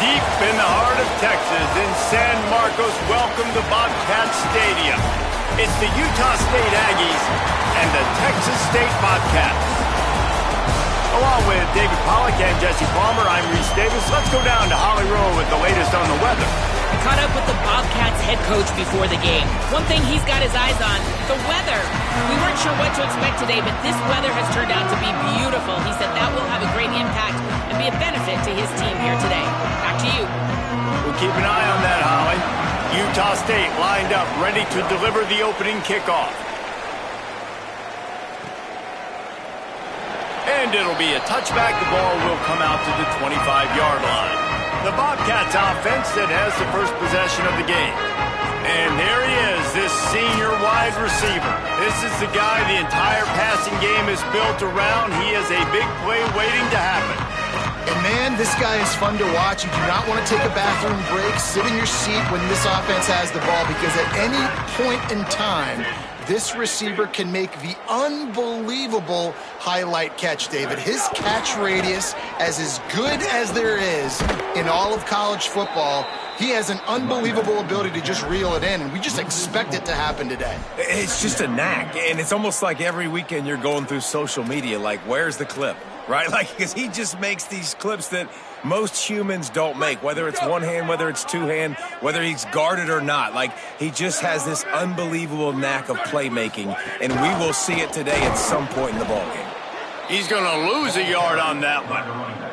Deep in the heart of Texas, in San Marcos, welcome to Bobcat Stadium. It's the Utah State Aggies and the Texas State Bobcats. Along with David Pollack and Jesse Palmer, I'm Reese Davis. Let's go down to Holly Rowe with the latest on the weather. I caught up with the Bobcats head coach before the game. One thing he's got his eyes on, the weather. We weren't sure what to expect today, but this weather has turned out to be beautiful. He said that will have a great impact and be a benefit to his team here today. Back to you. We'll keep an eye on that, Holly. Utah State lined up, ready to deliver the opening kickoff. And it'll be a touchback. The ball will come out to the 25-yard line. The Bobcats offense that has the first possession of the game. And there he is, this senior wide receiver. This is the guy the entire passing game is built around. He has a big play waiting to happen. And man, this guy is fun to watch. You do not want to take a bathroom break, sit in your seat when this offense has the ball, because at any point in time, this receiver can make the unbelievable highlight catch, David. His catch radius is as good as there is in all of college football. He has an unbelievable ability to just reel it in, and we just expect it to happen today. It's just a knack, and it's almost like every weekend you're going through social media, like, where's the clip, right? Like, because he just makes these clips that most humans don't make, whether it's one hand, whether it's two hand, whether he's guarded or not. Like, he just has this unbelievable knack of playmaking, and we will see it today at some point in the ballgame. He's going to lose a yard on that one.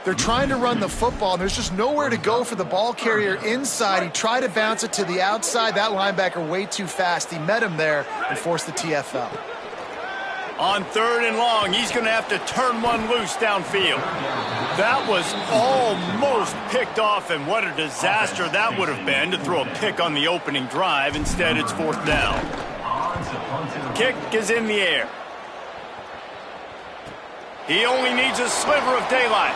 They're trying to run the football, and there's just nowhere to go for the ball carrier inside. He tried to bounce it to the outside. That linebacker way too fast. He met him there and forced the TFL. On 3rd and long, he's going to have to turn one loose downfield. That was almost picked off, and what a disaster that would have been to throw a pick on the opening drive. Instead, it's 4th down. Kick is in the air. He only needs a sliver of daylight.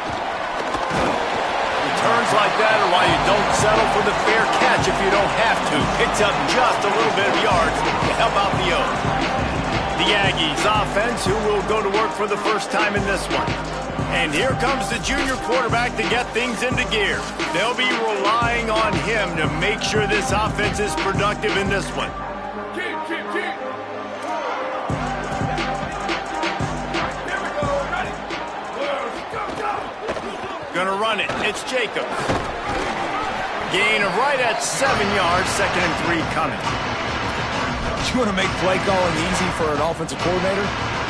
Returns like that are why you don't settle for the fair catch if you don't have to. Picks up just a little bit of yards to help out the O's. The Aggies offense, who will go to work for the first time in this one. And here comes the junior quarterback to get things into gear. They'll be relying on him to make sure this offense is productive in this one. Gonna run it. It's Jacobs. Gain of right at 7 yards. 2nd and 3 coming. You want to make play calling easy for an offensive coordinator?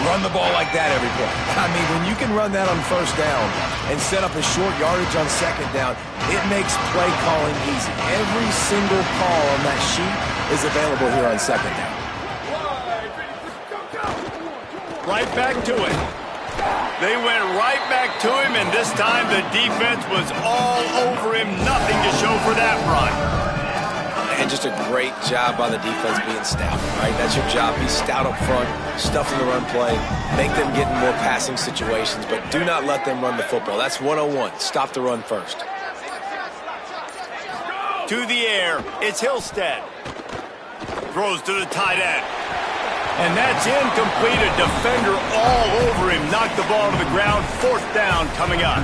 Run the ball like that every play. I mean, when you can run that on 1st down and set up a short yardage on 2nd down, it makes play calling easy. Every single call on that sheet is available here on 2nd down. Right back to it. They went right back to him, and this time the defense was all over him. Nothing to show for that run. And just a great job by the defense being stout, right? That's your job. Be stout up front, stuff in the run play, make them get in more passing situations, but do not let them run the football. That's 101. Stop the run first. To the air, it's Hillstead. Throws to the tight end. And that's incomplete. A defender all over him. Knocked the ball to the ground. 4th down coming up.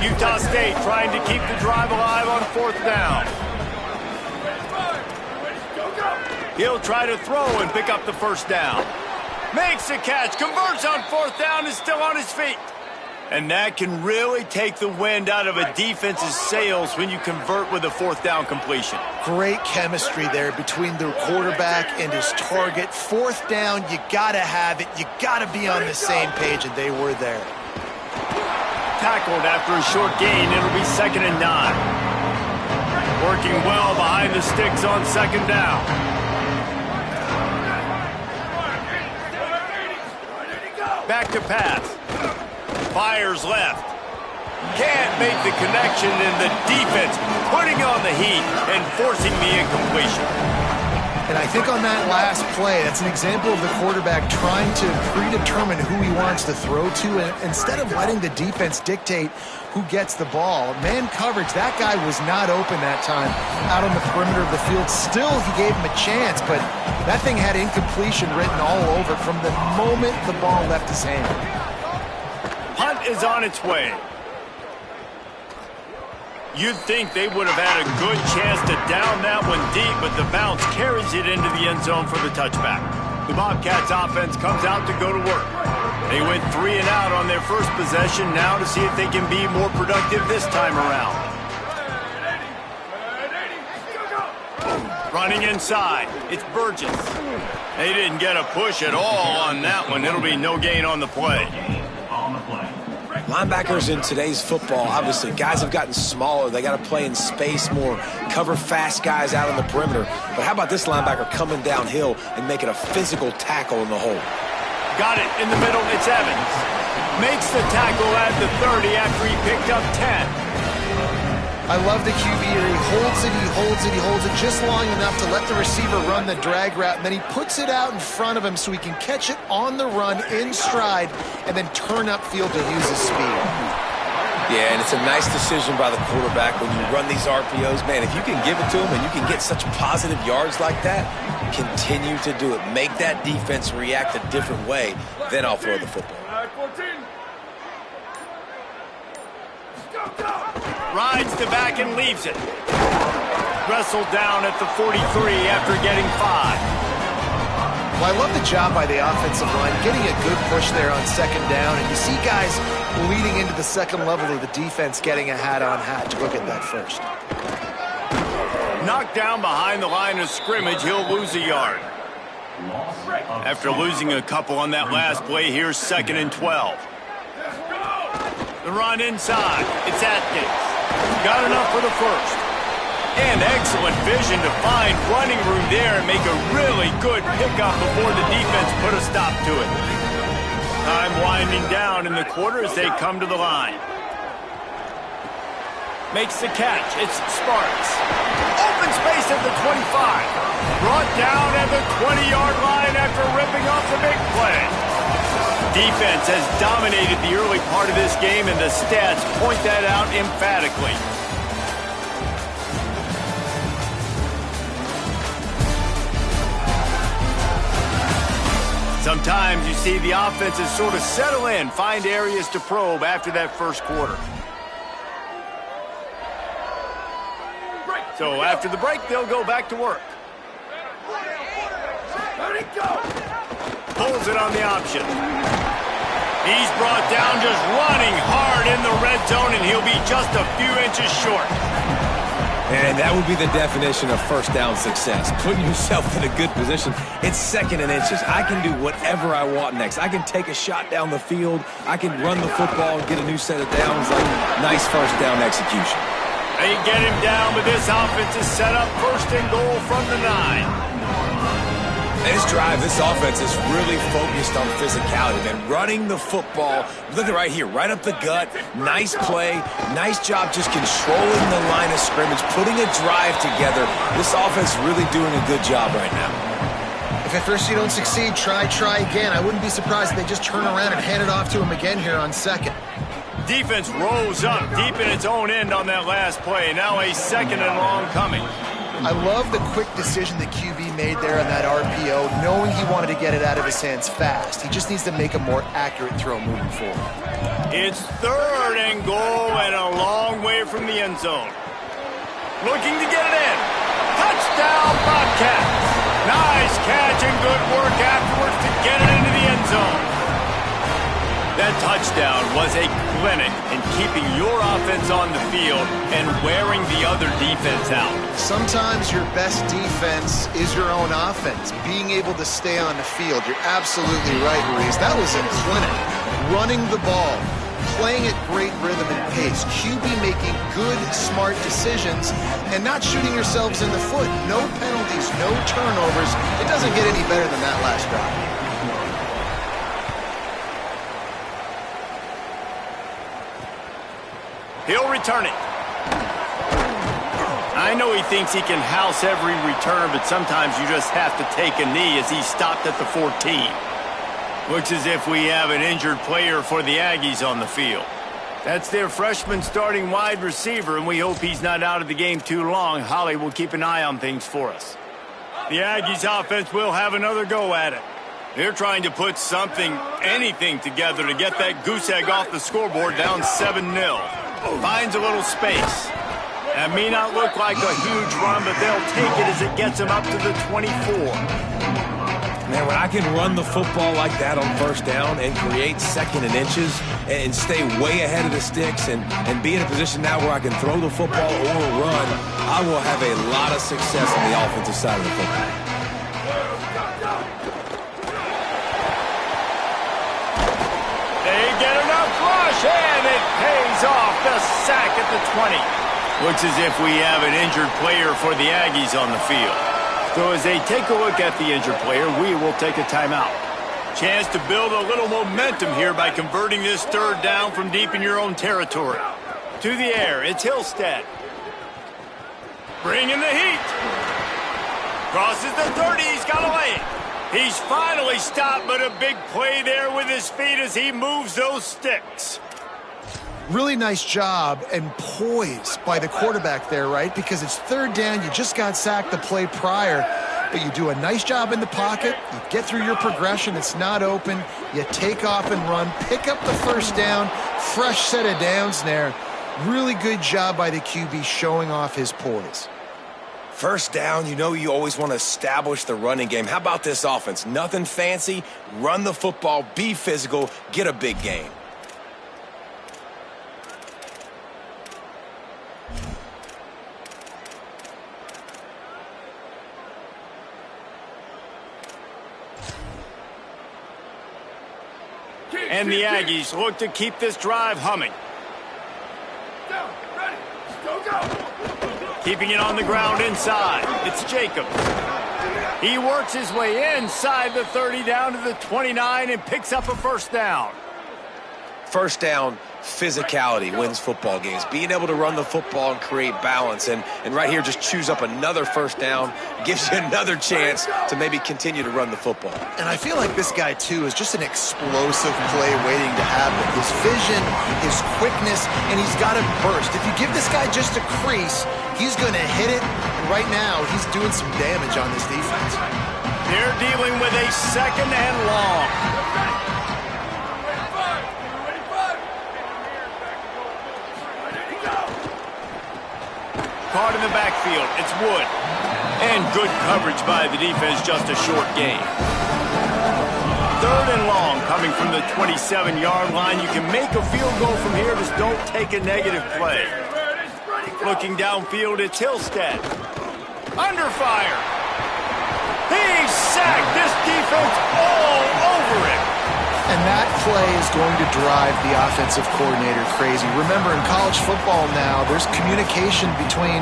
Utah State trying to keep the drive alive on 4th down. He'll try to throw and pick up the 1st down. Makes the catch. Converts on 4th down. Is still on his feet. And that can really take the wind out of a defense's sails when you convert with a 4th down completion. Great chemistry there between the quarterback and his target. 4th down, you got to have it. You got to be on the same page, and they were there. Tackled after a short gain. It'll be 2nd and 9. Working well behind the sticks on 2nd down. Back to pass. Fires left. Can't make the connection, and the defense putting on the heat and forcing the incompletion. And I think on that last play, that's an example of the quarterback trying to predetermine who he wants to throw to, and instead of letting the defense dictate who gets the ball. Man coverage, that guy was not open that time out on the perimeter of the field. Still, he gave him a chance, but that thing had incompletion written all over from the moment the ball left his hand. Punt is on its way. You'd think they would have had a good chance to down that one deep, but the bounce carries it into the end zone for the touchback. The Bobcats offense comes out to go to work. They went 3 and out on their first possession, now to see if they can be more productive this time around. Running inside, it's Burgess. They didn't get a push at all on that one. It'll be no gain on the play. Linebackers in today's football, obviously, guys have gotten smaller. They got to play in space more, cover fast guys out on the perimeter. But how about this linebacker coming downhill and making a physical tackle in the hole? Got it in the middle, it's Evans. Makes the tackle at the 30 after he picked up 10. I love the QB here. He holds it, he holds it, he holds it just long enough to let the receiver run the drag route, and then he puts it out in front of him so he can catch it on the run in stride and then turn upfield to use his speed. Yeah, and it's a nice decision by the quarterback when you run these RPOs. Man, if you can give it to him and you can get such positive yards like that, continue to do it. Make that defense react a different way, then I'll throw the football. Rides the back and leaves it. Wrestled down at the 43 after getting 5. Well, I love the job by the offensive line, getting a good push there on second down, and you see guys leading into the second level of the defense getting a hat-on-hat to go get that first. Knocked down behind the line of scrimmage, he'll lose a yard. After losing a couple on that last play, here's 2nd and 12. The run inside, it's Atkins. Got enough for the first. And excellent vision to find running room there and make a really good pickup before the defense put a stop to it. Time winding down in the quarter as they come to the line. Makes the catch. It's Sparks. Open space at the 25. Brought down at the 20-yard line after ripping off the big play. Defense has dominated the early part of this game, and the stats point that out emphatically. Sometimes you see the offenses sort of settle in, find areas to probe after that first quarter. So after the break, they'll go back to work. Pulls it on the option. He's brought down just running hard in the red zone, and he'll be just a few inches short. And that would be the definition of first down success, putting yourself in a good position. It's 2nd and inches. I can do whatever I want next. I can take a shot down the field. I can run the football and get a new set of downs. Like nice first down execution. They get him down, but this offense is set up 1st and goal from the 9. This drive, this offense is really focused on physicality, man. Running the football, look at right here, right up the gut. Nice play, nice job just controlling the line of scrimmage, putting a drive together. This offense is really doing a good job right now. If at first you don't succeed, try again. I wouldn't be surprised if they just turn around and hand it off to him again here on 2nd. Defense rose up deep in its own end on that last play. Now a 2nd and long coming. I love the quick decision that QB made there on that RPO, knowing he wanted to get it out of his hands fast. He just needs to make a more accurate throw moving forward. It's 3rd and goal and a long way from the end zone. Looking to get it in. Touchdown, Bobcats. Nice catch and good work afterwards to get it into the end zone. That touchdown was a clinic in keeping your offense on the field and wearing the other defense out. Sometimes your best defense is your own offense, being able to stay on the field. You're absolutely right, Ruiz. That was a clinic. Running the ball, playing at great rhythm and pace, QB making good, smart decisions, and not shooting yourselves in the foot. No penalties, no turnovers. It doesn't get any better than that last drive. He'll return it. I know he thinks he can house every return, but sometimes you just have to take a knee as he stopped at the 14. Looks as if we have an injured player for the Aggies on the field. That's their freshman starting wide receiver, and we hope he's not out of the game too long. Holly will keep an eye on things for us. The Aggies offense will have another go at it. They're trying to put something, anything together to get that goose egg off the scoreboard down 7-0. Finds a little space. That may not look like a huge run, but they'll take it as it gets them up to the 24. Man, when I can run the football like that on first down and create second and inches and stay way ahead of the sticks and be in a position now where I can throw the football or run, I will have a lot of success on the offensive side of the football. They get enough rush, and it pays off. The sack at the 20. Looks as if we have an injured player for the Aggies on the field. So as they take a look at the injured player, we will take a timeout. Chance to build a little momentum here by converting this third down from deep in your own territory. To the air, it's Hillstead. Bringing the heat. Crosses the 30, he's got away. He's finally stopped, but a big play there with his feet as he moves those sticks. Really nice job and poise by the quarterback there, right? Because it's third down, you just got sacked the play prior, but you do a nice job in the pocket, you get through your progression, it's not open, you take off and run, pick up the first down, fresh set of downs there. Really good job by the QB showing off his poise. First down, you know you always want to establish the running game. How about this offense? Nothing fancy, run the football, be physical, get a big gain. And the Aggies look to keep this drive humming. Keeping it on the ground inside. It's Jacobs. He works his way inside the 30 down to the 29 and picks up a first down. First down, physicality wins football games. Being able to run the football and create balance. And right here, just choose up another first down. Gives you another chance to maybe continue to run the football. And I feel like this guy, too, is just an explosive play waiting to happen. His vision, his quickness, and he's got a burst. If you give this guy just a crease, he's going to hit it. And right now, he's doing some damage on this defense. They're dealing with a second and long. Caught in the backfield. It's Wood. And good coverage by the defense, just a short gain. Third and long coming from the 27-yard line. You can make a field goal from here, just don't take a negative play. Looking downfield, it's Hillstead. Under fire. He's sacked. This defense all over him. And that play is going to drive the offensive coordinator crazy. Remember, in college football now, there's communication between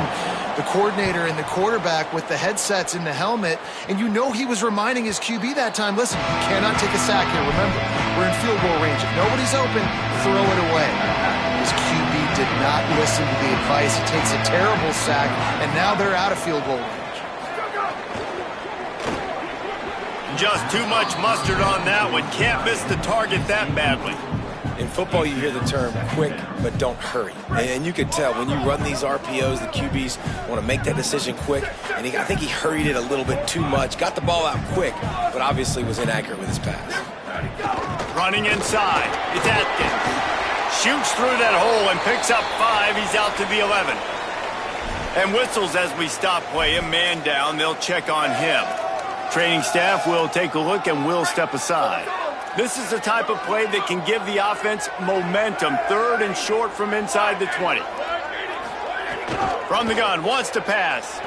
the coordinator and the quarterback with the headsets in the helmet, and you know he was reminding his QB that time, listen, you cannot take a sack here. Remember, we're in field goal range. If nobody's open, throw it away. His QB did not listen to the advice. He takes a terrible sack, and now they're out of field goal range. Just too much mustard on that one. Can't miss the target that badly. In football, you hear the term quick, but don't hurry. And you can tell when you run these RPOs, the QBs want to make that decision quick. And I think he hurried it a little bit too much. Got the ball out quick, but obviously was inaccurate with his pass. Running inside. It's Atkins. Shoots through that hole and picks up 5. He's out to the 11. And whistles as we stop play. A man down. They'll check on him. Training staff will take a look and will step aside. This is the type of play that can give the offense momentum. Third and short from inside the 20. From the gun, wants to pass.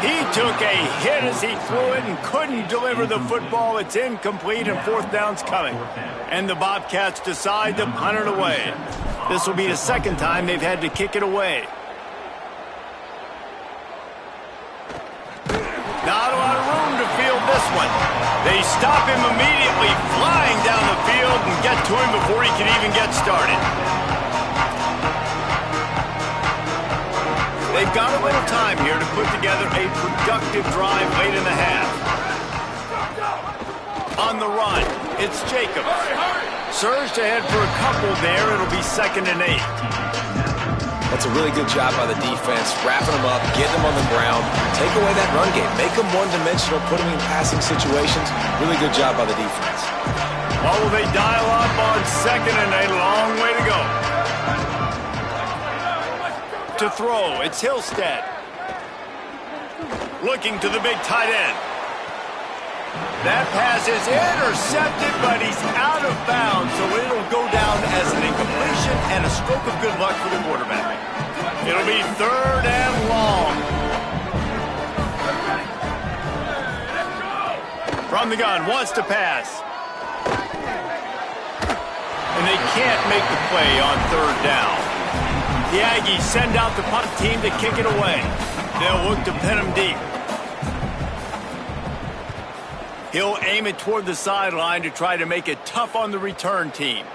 He took a hit as he threw it and couldn't deliver the football. It's incomplete and fourth down's coming. And the Bobcats decide to punt it away. This will be the second time they've had to kick it away. Not a lot of room to field this one. They stop him immediately, flying down the field and get to him before he can even get started. They've got a little time here to put together a productive drive late in the half. On the run, it's Jacobs. Surged ahead for a couple there. It'll be 2nd and 8. That's a really good job by the defense, wrapping them up, getting them on the ground, take away that run game, make them one-dimensional, put them in passing situations. Really good job by the defense. What will they dial up on 2nd and 8? Long way to go. To throw, it's Hillstead. Looking to the big tight end. That pass is intercepted, but he's out of bounds, so it'll go down as an incompletion and a stroke of good luck for the quarterback. It'll be 3rd and long. From the gun, wants to pass. And they can't make the play on 3rd down. The Aggies send out the punt team to kick it away. They'll look to pin him deep. He'll aim it toward the sideline to try to make it tough on the return team.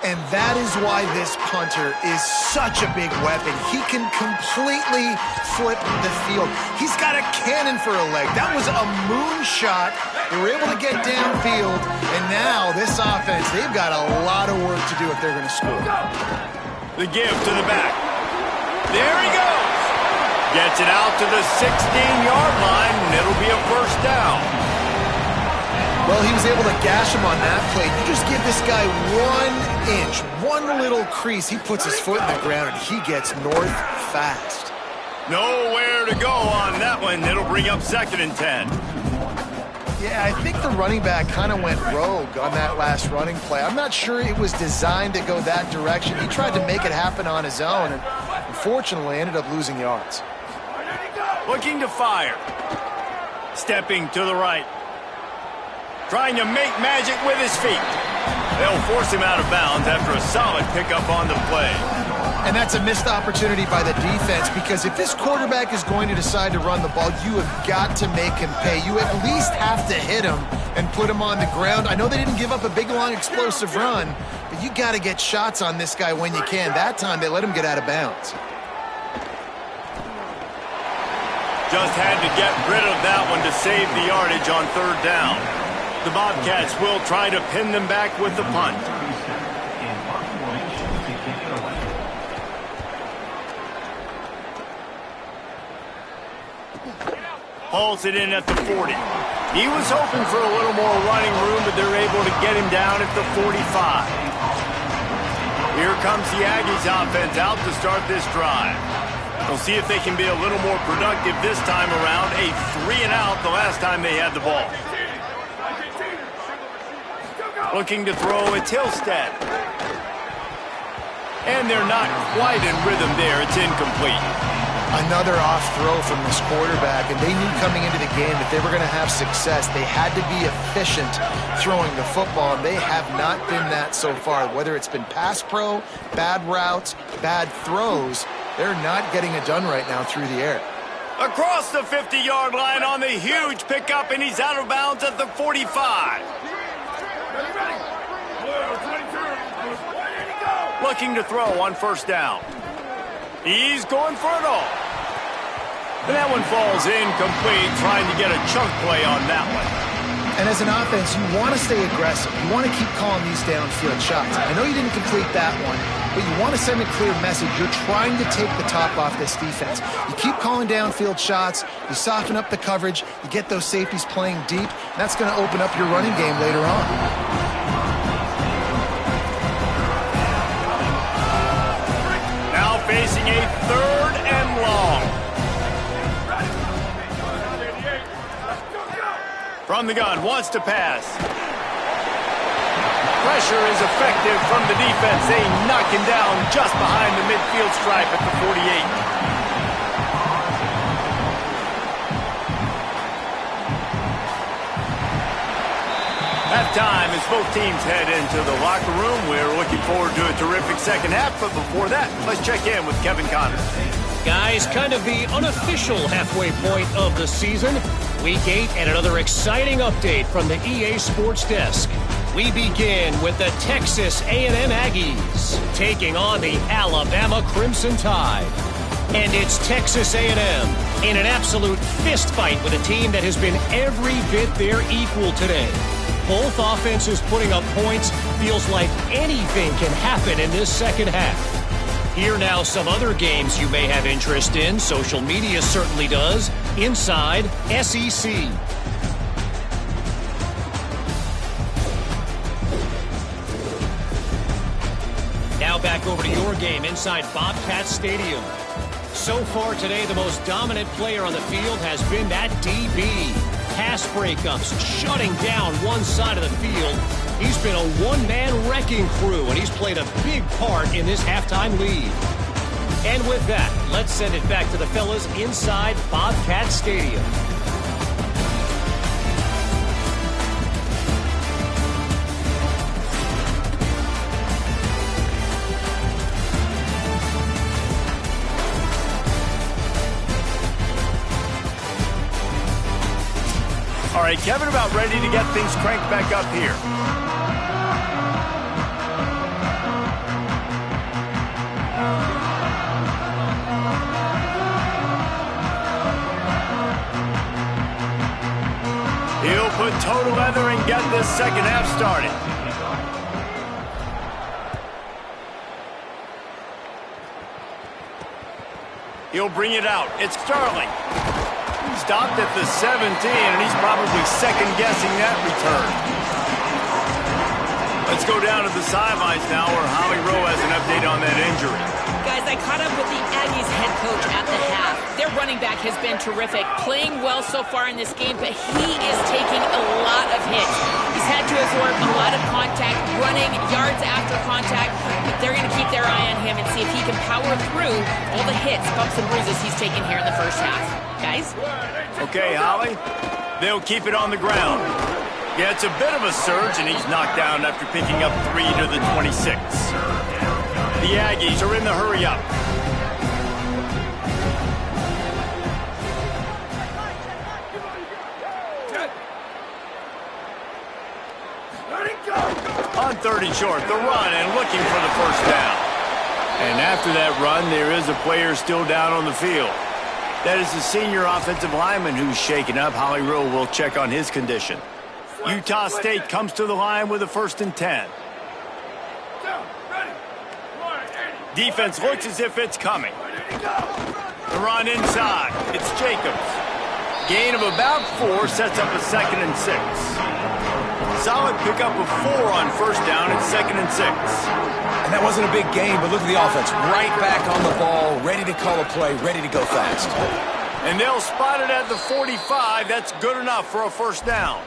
And that is why this punter is such a big weapon. He can completely flip the field. He's got a cannon for a leg. That was a moonshot. They were able to get downfield, and now this offense, they've got a lot of work to do if they're going to score. The give to the back. There he goes. Gets it out to the 16-yard line, and it'll be a 1st down. Well, he was able to gash him on that play. You just give this guy 1 inch, one little crease, he puts his foot in the ground, and he gets north fast. Nowhere to go on that one. It'll bring up 2nd and 10. Yeah, I think the running back kind of went rogue on that last running play. I'm not sure it was designed to go that direction. He tried to make it happen on his own, and unfortunately ended up losing yards. Looking to fire. Stepping to the right. Trying to make magic with his feet. They'll force him out of bounds after a solid pickup on the play. And that's a missed opportunity by the defense, because if this quarterback is going to decide to run the ball, you have got to make him pay. You at least have to hit him and put him on the ground. I know they didn't give up a big, long, explosive run, but you got to get shots on this guy when you can. That time, they let him get out of bounds. Just had to get rid of that one to save the yardage on 3rd down. The Bobcats will try to pin them back with the punt. Hauls it in at the 40. He was hoping for a little more running room, but they're able to get him down at the 45. Here comes the Aggies offense out to start this drive. We'll see if they can be a little more productive this time around. A 3-and-out the last time they had the ball. Looking to throw, it's Hillstead. And they're not quite in rhythm there. It's incomplete. Another off throw from this quarterback, and they knew coming into the game that they were going to have success. They had to be efficient throwing the football, and they have not been that so far. Whether it's been pass pro, bad routes, bad throws, they're not getting it done right now through the air. Across the 50-yard line on the huge pickup, and he's out of bounds at the 45. Looking to throw on 1st down. He's going for it all. And that one falls incomplete, trying to get a chunk play on that one. And as an offense, you want to stay aggressive. You want to keep calling these downfield shots. I know you didn't complete that one, but you want to send a clear message. You're trying to take the top off this defense. You keep calling downfield shots, you soften up the coverage, you get those safeties playing deep, and that's going to open up your running game later on. Now facing a 3rd and long. From the gun, wants to pass. Pressure is effective from the defense. They knock him down just behind the midfield stripe at the 48. Halftime as both teams head into the locker room. We're looking forward to a terrific second half, but before that, let's check in with Kevin Connors. Guys, kind of the unofficial halfway point of the season. Week 8 and another exciting update from the EA Sports Desk. We begin with the Texas A&M Aggies taking on the Alabama Crimson Tide. And it's Texas A&M in an absolute fist fight with a team that has been every bit their equal today. Both offenses putting up points. Feels like anything can happen in this second half. Here now some other games you may have interest in. Social media certainly does. Inside SEC. Now back over to your game inside Bobcat Stadium. So far today, the most dominant player on the field has been that DB. Pass breakups, shutting down one side of the field. He's been a one-man wrecking crew, and he's played a big part in this halftime lead. And with that, let's send it back to the fellas inside Bobcat Stadium. All right, Kevin, about ready to get things cranked back up here. He'll put toe to leather and get this second half started. He'll bring it out. It's Sterling. Stopped at the 17, and he's probably second-guessing that return. Let's go down to the sidelines now where Howie Rowe has an update on that injury. Guys, I caught up with the Aggies head coach at the half. Their running back has been terrific, playing well so far in this game, but he is taking a lot of hits. He's had to absorb a lot of contact, running yards after contact, but they're going to keep their eye on him and see if he can power through all the hits, bumps, and bruises he's taken here in the first half. Guys? Okay, Holly. They'll keep it on the ground. Yeah, it's a bit of a surge, and he's knocked down after picking up 3 to the 26. The Aggies are in the hurry-up. On 30 short, the run and looking for the first down. And after that run, there is a player still down on the field. That is the senior offensive lineman who's shaken up. Howie Rowe will check on his condition. Utah State comes to the line with a 1st and 10. Defense looks as if it's coming. The run inside. It's Jacobs. Gain of about 4 sets up a 2nd and 6. Solid pickup of 4 on first down and 2nd and 6. And that wasn't a big gain, but look at the offense. Right back on the ball, ready to call a play, ready to go fast. And they'll spot it at the 45. That's good enough for a first down.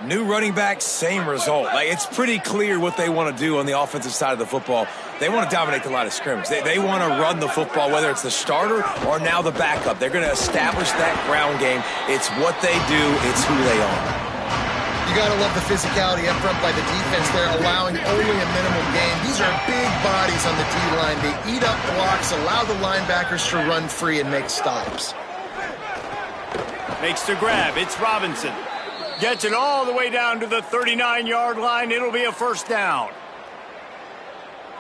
New running back, same result. It's pretty clear what they want to do on the offensive side of the football. They want to dominate the line of scrimmage. They want to run the football, whether it's the starter or now the backup. They're going to establish that ground game. It's what they do. It's who they are. You got to love the physicality up front by the defense there, allowing only a minimal gain. These are big bodies on the D-line. They eat up blocks, allow the linebackers to run free and make stops. Makes the grab. It's Robinson. Gets it all the way down to the 39-yard line. It'll be a first down.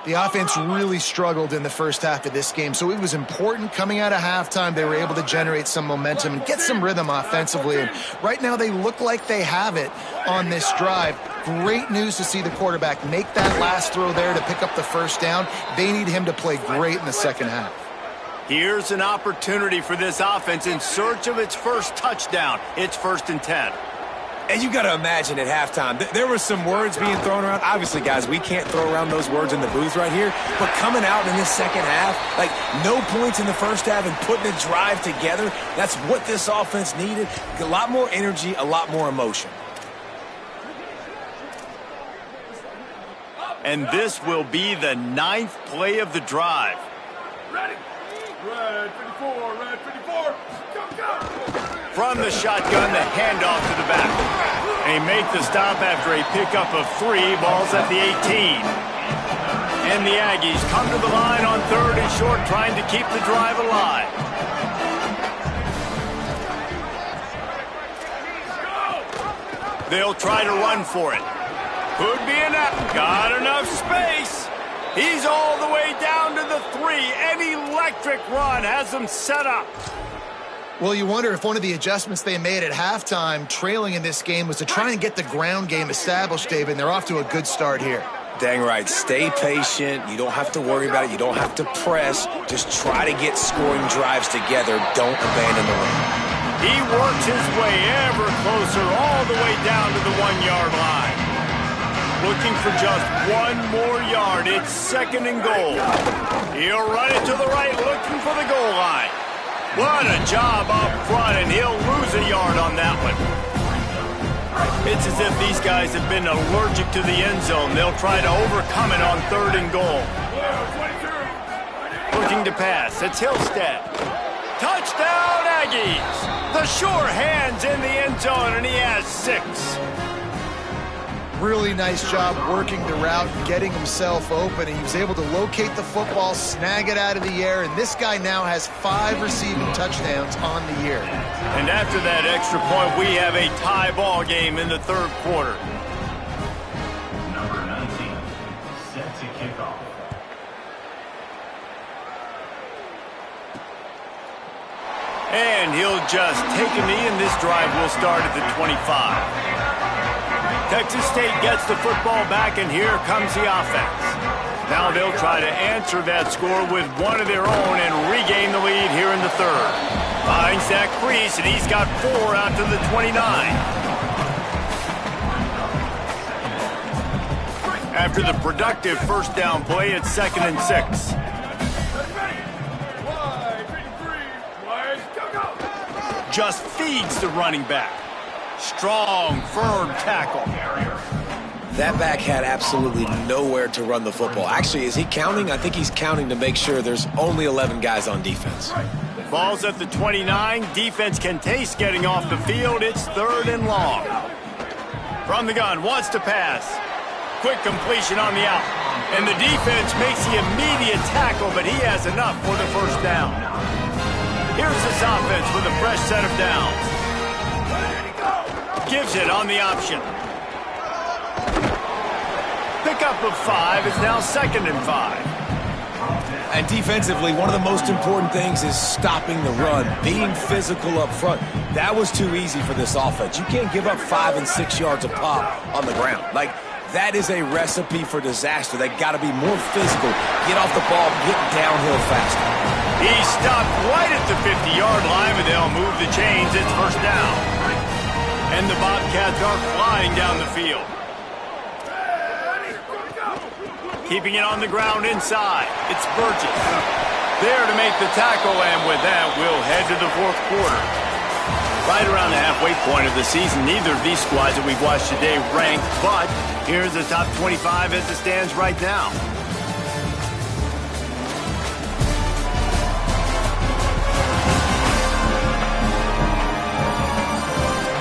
The offense really struggled in the first half of this game, so it was important coming out of halftime. They were able to generate some momentum and get some rhythm offensively. And right now they look like they have it on this drive. Great news to see the quarterback make that last throw there to pick up the first down. They need him to play great in the second half. Here's an opportunity for this offense in search of its first touchdown. It's 1st and 10. And you got to imagine at halftime, there were some words being thrown around. Obviously, guys, we can't throw around those words in the booth right here. But coming out in this second half, no points in the first half and putting a drive together, that's what this offense needed. A lot more energy, a lot more emotion. And this will be the 9th play of the drive. Ready? Red 54, red 54. Go, go. From the shotgun, the handoff to the back. They make the stop after a pickup of 3, balls at the 18. And the Aggies come to the line on 3rd and short, trying to keep the drive alive. They'll try to run for it. Could be enough. Got enough space. He's all the way down to the 3. An electric run has them set up. Well, you wonder if one of the adjustments they made at halftime, trailing in this game, was to try and get the ground game established, David, and they're off to a good start here. Dang right. Stay patient. You don't have to worry about it. You don't have to press. Just try to get scoring drives together. Don't abandon the run. He works his way ever closer all the way down to the 1-yard line. looking for just one more yard. It's 2nd and goal. He'll run it to the right, looking for the goal line. What a job up front, and he'll lose a yard on that one. It's as if these guys have been allergic to the end zone. They'll try to overcome it on 3rd and goal. Looking to pass. It's Hillstead. Touchdown, Aggies! The sure hand's in the end zone, and he has 6. Really nice job working the route and getting himself open. He was able to locate the football, snag it out of the air, and this guy now has 5 receiving touchdowns on the year. And after that extra point, we have a tie ball game in the 3rd quarter. Number 19, set to kick off. And he'll just take a knee, and this drive will start at the 25. Texas State gets the football back, and here comes the offense. Now they'll try to answer that score with one of their own and regain the lead here in the 3rd. Finds that crease, and he's got 4 out to the 29. After the productive first down play, it's 2nd and 6. Just feeds the running back. Strong, firm tackle. That back had absolutely nowhere to run the football. Actually, is he counting? I think he's counting to make sure there's only 11 guys on defense. Ball's at the 29. Defense can taste getting off the field. It's 3rd and long. From the gun, wants to pass. Quick completion on the out. And the defense makes the immediate tackle, but he has enough for the first down. Here's this offense with a fresh set of downs. Gives it on the option. Pickup of 5 is now 2nd and 5. And defensively, one of the most important things is stopping the run, being physical up front. That was too easy for this offense. You can't give up 5 and 6 yards a pop on the ground. Like, that is a recipe for disaster. They got to be more physical, get off the ball, get downhill faster. He stopped right at the 50-yard line, but they'll move the chains. It's first down. And the Bobcats are flying down the field. Keeping it on the ground inside. It's Burgess. There to make the tackle, and with that, we'll head to the 4th quarter. Right around the halfway point of the season, neither of these squads that we've watched today ranked, but here's the top 25 as it stands right now.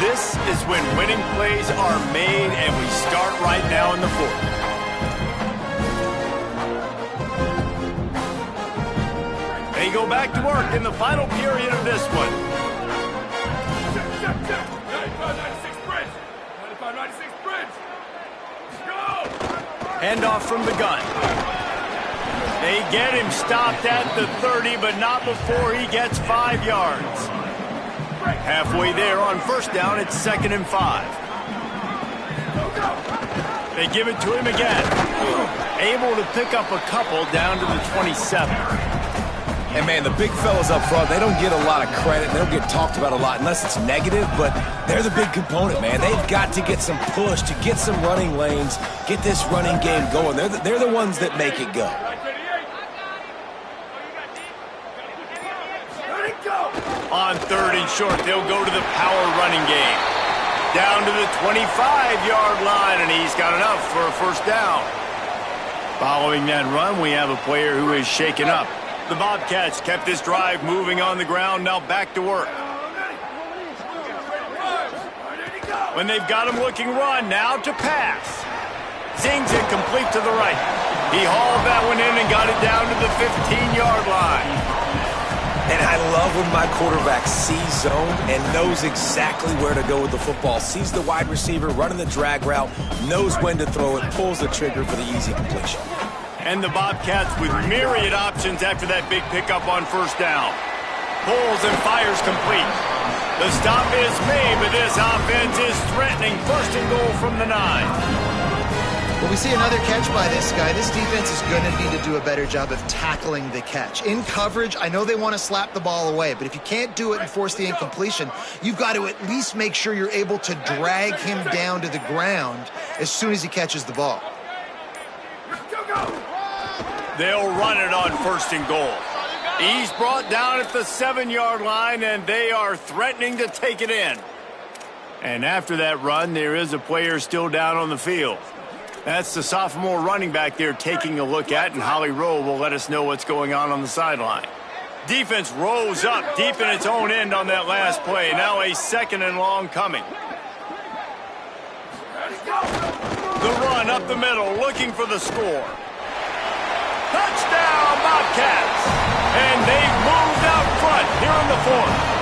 This is when winning plays are made, and we start right now in the 4th. They go back to work in the final period of this one. 95-96 Bridge. 95-96 Bridge. Go! Handoff from the gun. They get him stopped at the 30, but not before he gets 5 yards. Halfway there on first down, it's 2nd and 5. They give it to him again. Able to pick up a couple down to the 27. And, man, the big fellas up front, they don't get a lot of credit. They don't get talked about a lot unless it's negative, but they're the big component, man. They've got to get some push, to get some running lanes, get this running game going. They're the ones that make it go. On 3rd and short, they'll go to the power running game. Down to the 25-yard line, and he's got enough for a first down. Following that run, we have a player who is shaken up. The Bobcats kept this drive moving on the ground, now back to work. When they've got him looking run, now to pass. Zings it complete to the right. He hauled that one in and got it down to the 15-yard line. And I love when my quarterback sees zone and knows exactly where to go with the football. Sees the wide receiver running the drag route, knows when to throw it, pulls the trigger for the easy completion. And the Bobcats with myriad options after that big pickup on first down. Pulls and fires complete. The stop is made, but this offense is threatening 1st and goal from the 9. Well, we see another catch by this guy. This defense is going to need to do a better job of tackling the catch. In coverage, I know they want to slap the ball away, but if you can't do it and force the incompletion, you've got to at least make sure you're able to drag him down to the ground as soon as he catches the ball. They'll run it on 1st and goal. He's brought down at the 7-yard line, and they are threatening to take it in. And after that run, there is a player still down on the field. That's the sophomore running back they're taking a look at, and Holly Rowe will let us know what's going on the sideline. Defense rolls up deep in its own end on that last play. Now a 2nd and long coming. The run up the middle, looking for the score. Touchdown, Bobcats! And they've moved out front here in the 4th.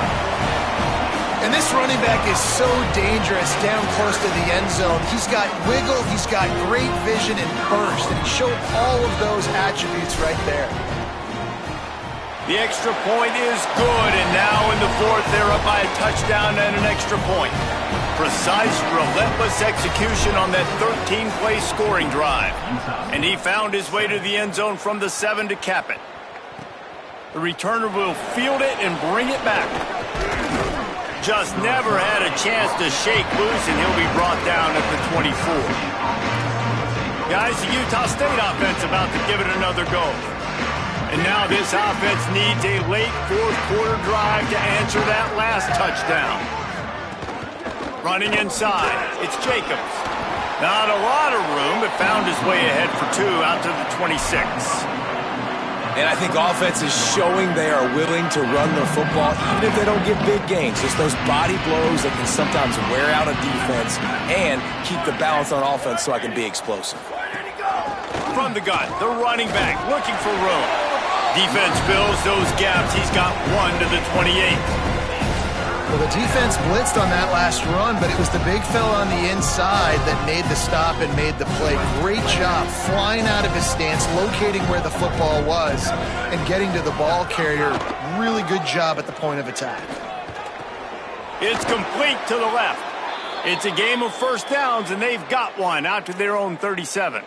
And this running back is so dangerous down close to the end zone. He's got wiggle, he's got great vision and burst, and he showed all of those attributes right there. The extra point is good, and now in the 4th, they're up by a touchdown and an extra point. Precise, relentless execution on that 13-play scoring drive. And he found his way to the end zone from the 7 to cap it. The returner will field it and bring it back. Just never had a chance to shake loose, and he'll be brought down at the 24. Guys, the Utah State offense about to give it another go. And now this offense needs a late 4th quarter drive to answer that last touchdown. Running inside, it's Jacobs. Not a lot of room, but found his way ahead for 2 out to the 26. And I think offense is showing they are willing to run the football, even if they don't get big gains. Just those body blows that can sometimes wear out a defense and keep the balance on offense so I can be explosive. From the gun, the running back looking for room. Defense fills those gaps. He's got 1 to the 28. Well, the defense blitzed on that last run, but it was the big fella on the inside that made the stop and made the play. Great job flying out of his stance, locating where the football was, and getting to the ball carrier. Really good job at the point of attack. It's complete to the left. It's a game of 1st downs, and they've got one out to their own 37.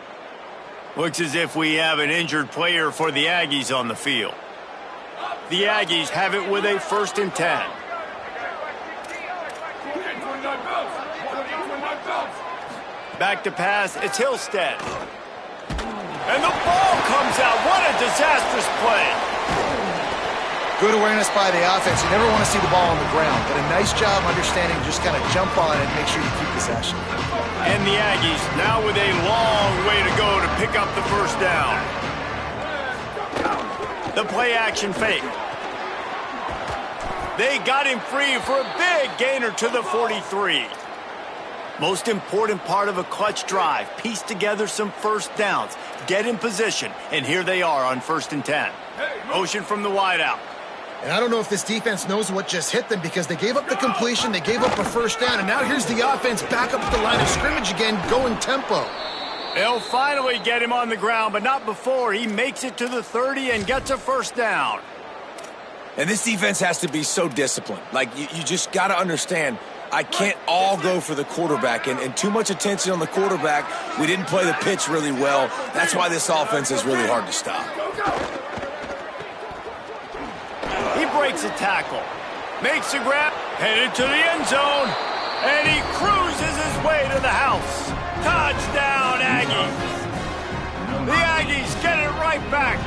Looks as if we have an injured player for the Aggies on the field. The Aggies have it with a 1st and 10. Back to pass, it's Hillstead. And the ball comes out. What a disastrous play. Good awareness by the offense. You never want to see the ball on the ground, but a nice job understanding just kind of jump on it and make sure you keep possession. And the Aggies now with a long way to go to pick up the 1st down. The play action fake. They got him free for a big gainer to the 43. Most important part of a clutch drive. Piece together some 1st downs. Get in position. And here they are on 1st and 10. Motion from the wideout. And I don't know if this defense knows what just hit them because they gave up the completion, they gave up a 1st down, and now here's the offense back up at the line of scrimmage again, going tempo. They'll finally get him on the ground, but not before he makes it to the 30 and gets a 1st down. And this defense has to be so disciplined. Like, you just got to understand, I can't all go for the quarterback, and too much attention on the quarterback. We didn't play the pitch really well. That's why this offense is really hard to stop. He breaks a tackle, makes a grab, headed to the end zone, and he cruises his way to the house. Touchdown, Aggies. The Aggies get it right back.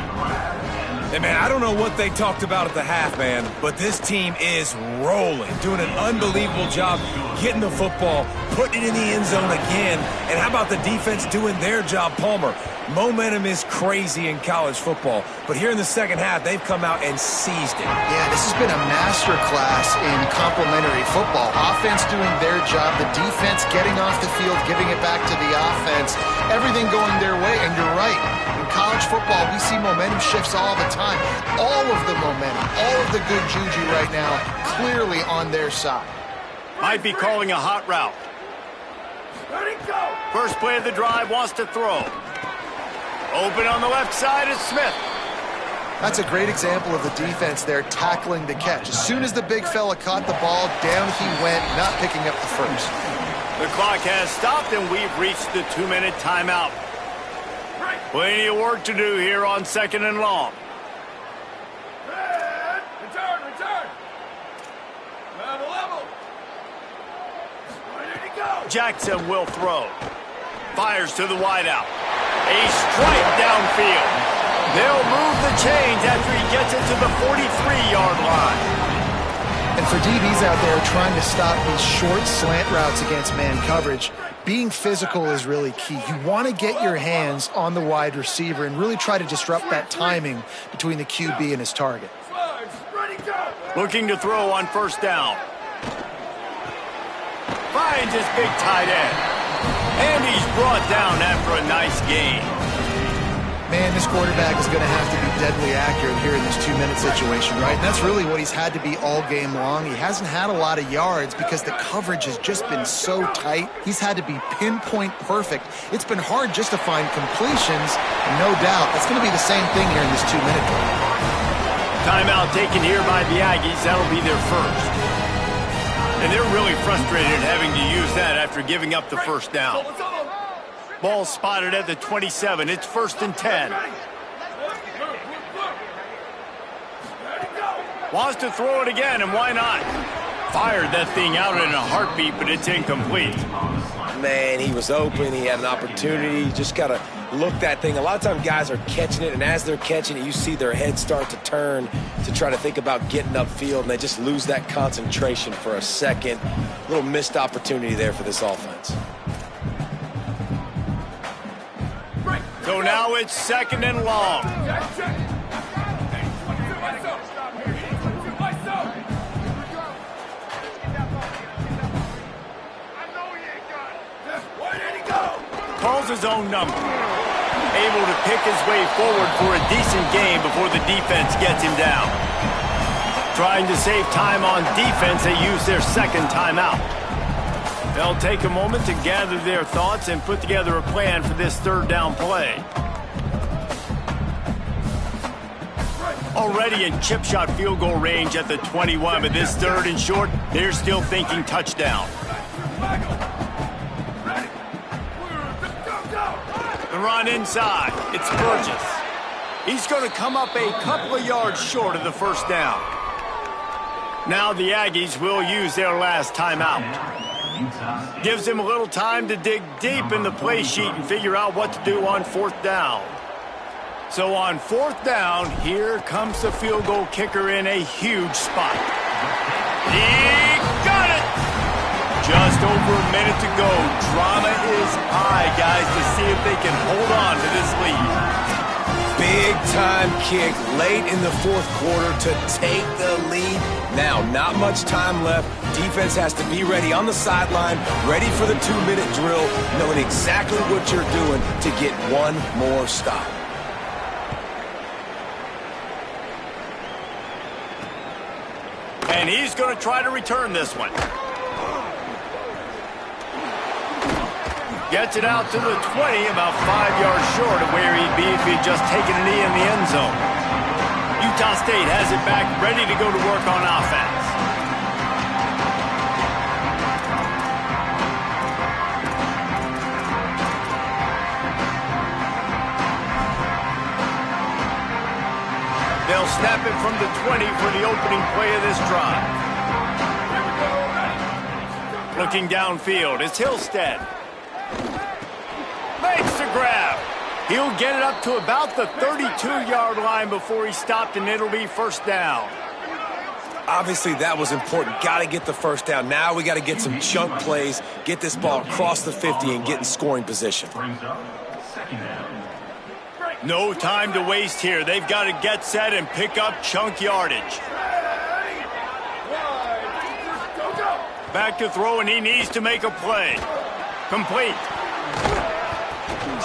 Hey, man, I don't know what they talked about at the half, man, but this team is rolling, doing an unbelievable job getting the football, putting it in the end zone again. And how about the defense doing their job, Palmer? Momentum is crazy in college football, but here in the second half, they've come out and seized it. Yeah, this has been a master class in complementary football. Offense doing their job, the defense getting off the field, giving it back to the offense, everything going their way, and you're right. In college football, we see momentum shifts all the time. All of the momentum, all of the good juju right now, clearly on their side. Might be calling a hot route. First play of the drive, wants to throw. Open on the left side is Smith. That's a great example of the defense there tackling the catch. As soon as the big fella caught the ball, down he went, not picking up the 1st. The clock has stopped, and we've reached the 2-minute timeout. Plenty of work to do here on 2nd and long. Return. Level. Where did he go? Jackson will throw. Fires to the wideout. A strike downfield. They'll move the chains after he gets it to the 43-yard line. And for DBs out there trying to stop these short slant routes against man coverage, being physical is really key. You want to get your hands on the wide receiver and really try to disrupt that timing between the QB and his target. Looking to throw on 1st down. Finds his big tight end. And he's brought down after a nice gain. Man, this quarterback is going to have to be deadly accurate here in this 2-minute situation, right? And that's really what he's had to be all game long. He hasn't had a lot of yards because the coverage has just been so tight. He's had to be pinpoint perfect. It's been hard just to find completions, and no doubt that's going to be the same thing here in this 2-minute drill. Timeout taken here by the Aggies. That'll be their first. And they're really frustrated having to use that after giving up the 1st down. Ball spotted at the 27. It's 1st and 10. Wants to throw it again, and why not? Fired that thing out in a heartbeat, but it's incomplete. Man, he was open. He had an opportunity. You just got to look that thing. A lot of times guys are catching it, and as they're catching it, you see their head start to turn to try to think about getting upfield, and they just lose that concentration for a second. A little missed opportunity there for this offense. So now it's 2nd and long. Calls his own number. Able to pick his way forward for a decent gain before the defense gets him down. Trying to save time on defense, they use their 2nd timeout. They'll take a moment to gather their thoughts and put together a plan for this 3rd down play. Already in chip shot field goal range at the 21, but this 3rd and short, they're still thinking touchdown. The run inside. It's Burgess. He's going to come up a couple of yards short of the 1st down. Now the Aggies will use their last timeout. Gives him a little time to dig deep in the play sheet and figure out what to do on 4th down. So on 4th down, here comes the field goal kicker in a huge spot. He got it! Just over a minute to go. Drama is high, guys, to see if they can hold on to this lead. Big time kick late in the 4th quarter to take the lead. Now, not much time left. Defense has to be ready on the sideline, ready for the 2-minute drill, knowing exactly what you're doing to get one more stop. And he's going to try to return this one. Gets it out to the 20, about 5 yards short of where he'd be if he'd just taken a knee in the end zone. Utah State has it back, ready to go to work on offense. They'll snap it from the 20 for the opening play of this drive. Looking downfield, it's Hillstead. Makes the grab. He'll get it up to about the 32-yard line before he's stopped, and it'll be 1st down. Obviously, that was important. Got to get the 1st down. Now we got to get some chunk plays, get this ball across the 50 and get in scoring position. No time to waste here. They've got to get set and pick up chunk yardage. Back to throw, and he needs to make a play. Complete.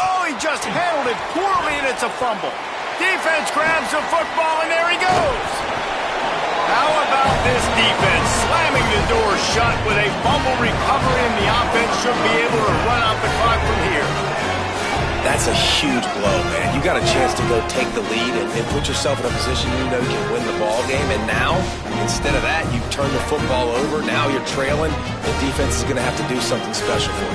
Oh, he just handled it poorly, and it's a fumble. Defense grabs the football, and there he goes. How about this defense slamming the door shut with a fumble recovery, and the offense should be able to run out the clock from here. That's a huge blow, man. You got a chance to go take the lead and put yourself in a position you know you can win the ball game. And now, instead of that, you turn the football over. Now you're trailing. The defense is going to have to do something special for you.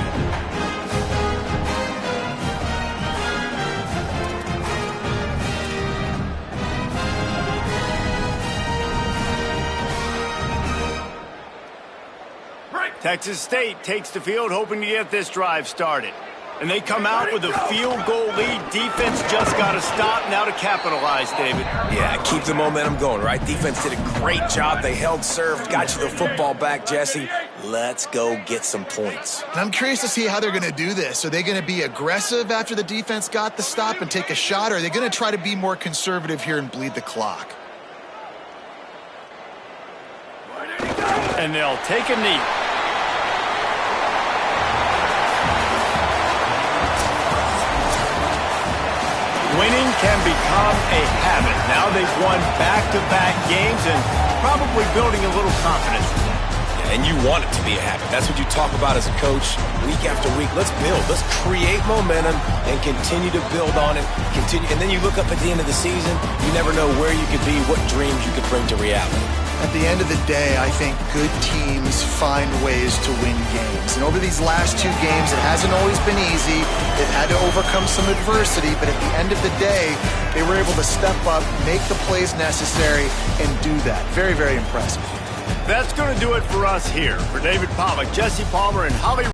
Texas State takes the field hoping to get this drive started. And they come out with a field goal lead. Defense just got to stop now to capitalize, David. Yeah, keep the momentum going, right? Defense did a great job. They held serve, got you the football back, Jesse. Let's go get some points. And I'm curious to see how they're going to do this. Are they going to be aggressive after the defense got the stop and take a shot, or are they going to try to be more conservative here and bleed the clock? And they'll take a knee. Winning can become a habit. Now they've won back-to-back games and probably building a little confidence. Yeah, and you want it to be a habit. That's what you talk about as a coach week after week. Let's build. Let's create momentum and continue to build on it. And then you look up at the end of the season, you never know where you could be, what dreams you could bring to reality. At the end of the day, I think good teams find ways to win games. And over these last 2 games, it hasn't always been easy. They've had to overcome some adversity, but at the end of the day, they were able to step up, make the plays necessary, and do that. Very, very impressive. That's going to do it for us here. For David Pollack, Jesse Palmer, and Holly